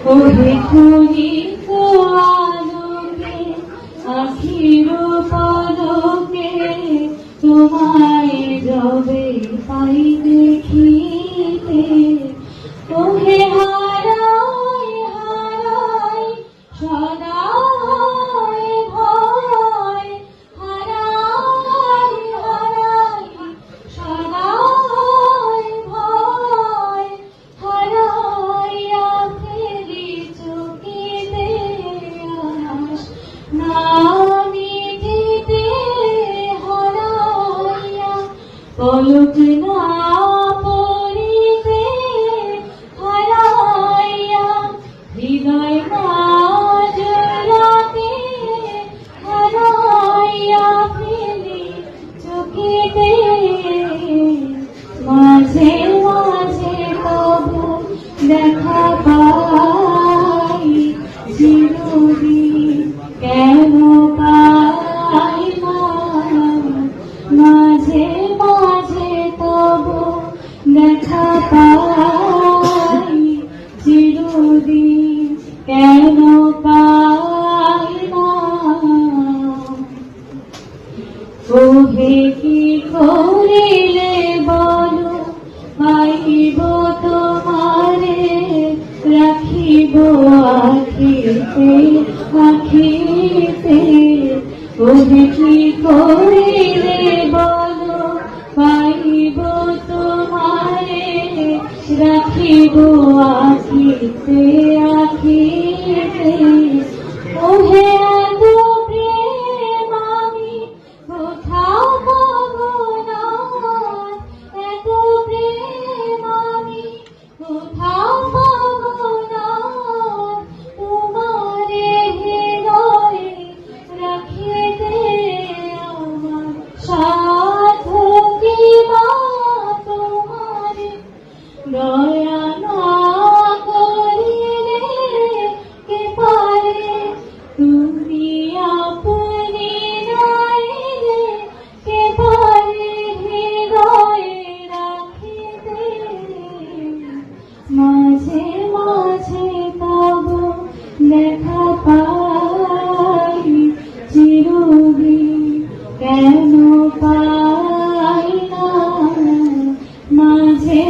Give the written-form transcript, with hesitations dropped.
ওহে ক্ষণিক আলোকে আখির পলকে তোমায় যবে পাই দেখিতে, ওহে হারাই হারাই সদা হয় ভয়, হারাই হারাই সদা হয় ভয়, হারাইয়া ফেলি চোখেতে আশ না মিটিতে, হারাইয়া পলক না পড়িতে, হারাইয়া হৃদয় না জড়াতে, হারাইয়া ফেলি চোখেতে। মাঝে মাঝে তবু দেখা পাই, চিরদিন কেন পাই না। মাঝে মাঝে তবু দেখা পাই, চিরদিন কেন পাই না। ওহে কি করিলে বলো পাইব তোমারে, রাখিব আখিতে আখিতে। ওহে কি করিলে বলো পাইব তোমারে, রাখিব আখিতে আখিতে। ওহে এত প্রেম আমি কোথাও পাবো না, এত প্রেম আমি কোথাও পাবো না। তোমারে হৃদয়ে রাখিতে আমার সাধকি মা, তোমারে দয়া না করিলে কে পারে, তুমি আপনি নাইলে কে পারে হৃদয়ে রাখিতে। মাঝে মাঝে তবু দেখা পাই, চিরদিন কেন পাই না। মাঝে